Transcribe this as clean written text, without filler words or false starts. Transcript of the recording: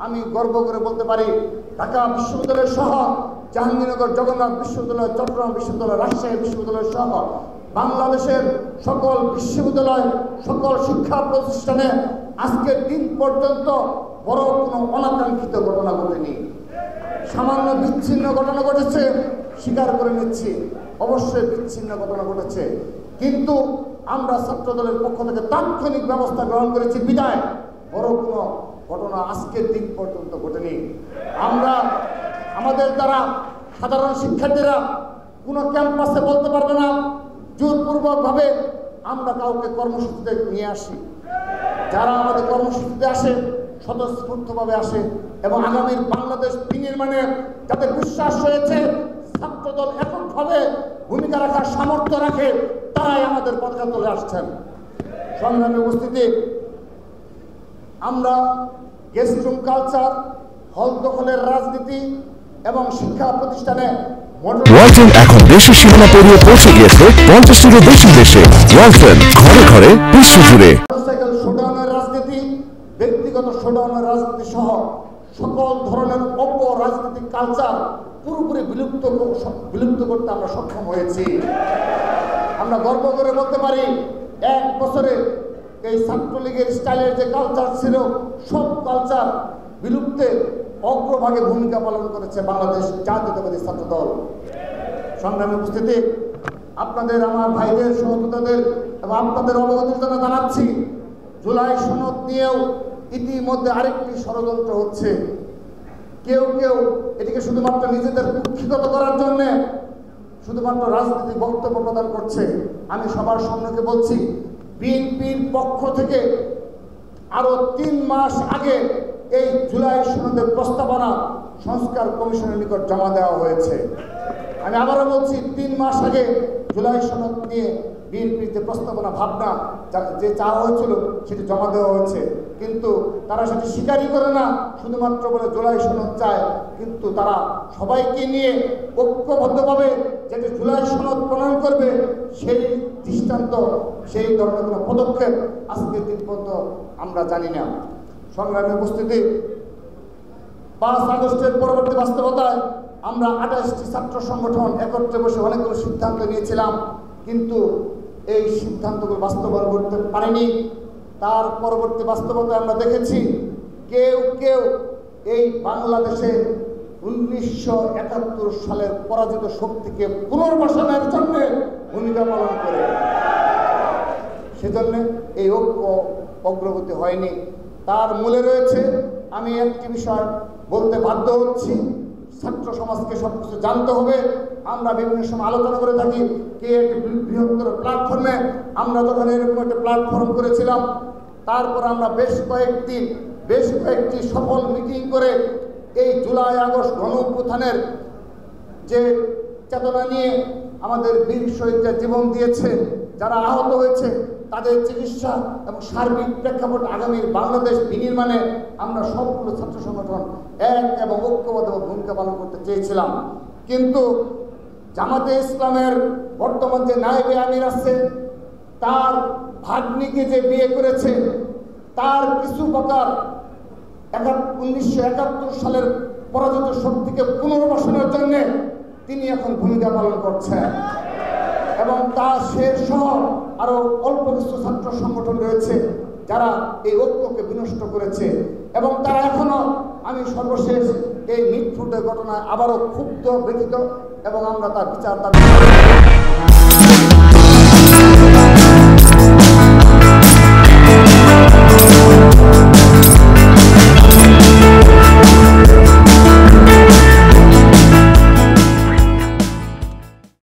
আমি গর্ব করে বলতে পারি ঢাকা বিশ্ববিদ্যালয় সহ জাহাঙ্গীরনগর জগন্নাথ বিশ্ববিদ্যালয়, চট্টগ্রাম বিশ্ববিদ্যালয়, রাজশাহী বিশ্ববিদ্যালয় সহ বাংলাদেশের সকল বিশ্ববিদ্যালয়, সকল শিক্ষা প্রতিষ্ঠানে আজকের দিন পর্যন্ত বড় কোনো অনাকাঙ্ক্ষিত ঘটনা ঘটেনি। সামান্য বিচ্ছিন্ন ঘটনা ঘটেছে, স্বীকার করে নিচ্ছি, অবশ্যই বিচ্ছিন্ন ঘটনা ঘটেছে, কিন্তু আমরা ছাত্রদলের পক্ষ থেকে তাৎক্ষণিক ব্যবস্থা গ্রহণ করেছি বিদায় বড় কোনো ঘটনা আজকের দিন পর্যন্ত ঘটেনি। আমরা আমাদের দ্বারা সাধারণ শিক্ষার্থীরা কোনো ক্যাম্পাসে বলতে পারবে না জোরপূর্বকভাবে আমরা কাউকে কর্মসূচিতে নিয়ে আসি। যারা আমাদের কর্মসূচিতে আসে স্বতঃস্ফূর্তভাবে আসে এবং আগামীর বাংলাদেশ বিনির্মাণে যাদের বিশ্বাস রয়েছে, ছাত্রদল এককভাবে ভূমিকা রাখার সামর্থ্য রাখে, তারাই আমাদের পতাকা তুলে আসছেন। সংগ্রামী উপস্থিতি, আমরা গেস্ট রুম কালচার, হল দখলের রাজনীতি এবং শিক্ষা প্রতিষ্ঠানে ওয়ালটন এখন দেশের সীমানা পেরিয়ে পৌঁছে গিয়েছে 50-টিরও বেশি দেশে। ওয়ালটন ঘরে ঘরে বিশ্বজুড়ে। মোটরসাইকেল শোডাউনের রাজনীতি, ব্যক্তিগত শোডাউনের রাজনীতি সহ সকল ধরনের অপরাজনৈতিক কালচার পুরোপুরি বিলুপ্ত করতে আমরা সক্ষম হয়েছি। আমরা গর্ব করে বলতে পারি 1 বছরে এই ছাত্রলীগের স্টাইলের যে কালচার ছিল, সব কালচার বিলুপ্তে অগ্রভাগে ভূমিকা পালন করেছে বাংলাদেশ জাতীয়তাবাদী ছাত্রদল। সংগ্রামী উপস্থিতি, আপনাদের, আমার ভাইদের, সহযোদ্ধাদের এবং আপনাদের অবগতির জন্য জানাচ্ছি, জুলাই সনদ নিয়েও ইতিমধ্যে আরেকটি ষড়যন্ত্র হচ্ছে। কেউ কেউ এটিকে শুধুমাত্র নিজেদের কুক্ষিগত করার জন্য শুধুমাত্র রাজনৈতিক বক্তব্য প্রদান করছে। আমি সবার সম্মুখে বলছি, বিএনপির পক্ষ থেকে আরো 3 মাস আগে এই জুলাই সনদের প্রস্তাবনা সংস্কার কমিশনের নিকট জমা দেওয়া হয়েছে। আমি আবারও বলছি, 3 মাস আগে জুলাই সনদ নিয়ে বিএনপির যে প্রস্তাবনা, ভাবনা, যে চাওয়া হয়েছিল সেটি জমা দেওয়া হয়েছে, কিন্তু তারা সেটি স্বীকারই করে না, শুধুমাত্র বলে জুলাই সনদ চায়। কিন্তু তারা সবাইকে নিয়ে ঐক্যবদ্ধভাবে যেটি জুলাই সনদ প্রণয়ন করবে সেই দৃষ্টান্ত, সেই ধরনের কোনো পদক্ষেপ আজকের দিন পর্যন্ত আমরা জানি না। সংগ্রামী উপস্থিতি, 5 আগস্টের পরবর্তী বাস্তবতায় আমরা 28টি ছাত্র সংগঠন একত্রে বসে অনেকগুলো সিদ্ধান্ত নিয়েছিলাম, কিন্তু এই সিদ্ধান্তগুলো বাস্তবায়ন করতে পারেনি। তার পরবর্তী বাস্তবতায় আমরা দেখেছি কেউ কেউ এই বাংলাদেশে 1971 সালের পরাজিত শক্তিকে পুনর্বাসনের জন্য ভূমিকা পালন করে, সেজন্য এই ঐক্য অগ্রগতি হয়নি। তার মূলে রয়েছে, আমি একটি বিষয় বলতে বাধ্য হচ্ছি, ছাত্র সমাজকে সবকিছু জানতে হবে। আমরা বিভিন্ন সময় আলোচনা করে থাকি কে একটি বৃহত্তর প্ল্যাটফর্মে, আমরা যখন এরকম একটা প্ল্যাটফর্ম করেছিলাম, তারপর আমরা বেশ কয়েকটি সফল মিটিং করে এই জুলাই আগস্ট গণ অভ্যুত্থানের যে চেতনা নিয়ে আমাদের বীর শহীদরা জীবন দিয়েছে, যারা আহত হয়েছে তাদের চিকিৎসা এবং সার্বিক প্রেক্ষাপট আগামীর বাংলাদেশ বিনির্মাণে আমরা সবগুলো ছাত্র সংগঠন এক এবং ঐক্যবদ্ধ ভূমিকা পালন করতে চেয়েছিলাম। কিন্তু জামাতে ইসলামের বর্তমান যে নায়েবে আমির আছে, তার ভাগ্নিকে যে বিয়ে করেছে, তার কিছু প্রকার 1971 সালের পরাজিত শক্তিকে পুনর্বাসনের জন্য তিনি এখন ভূমিকা পালন করছেন এবং তার সে সহ আরো অল্প কিছু ছাত্র সংগঠন রয়েছে যারা এই ঐক্যকে বিনষ্ট করেছে এবং তারা এখনো, আমি সর্বশেষ এই মিটফুটের ঘটনায় আবারও ক্ষুব্ধ, ব্যথিত এবং আমরা তার বিচার দাবি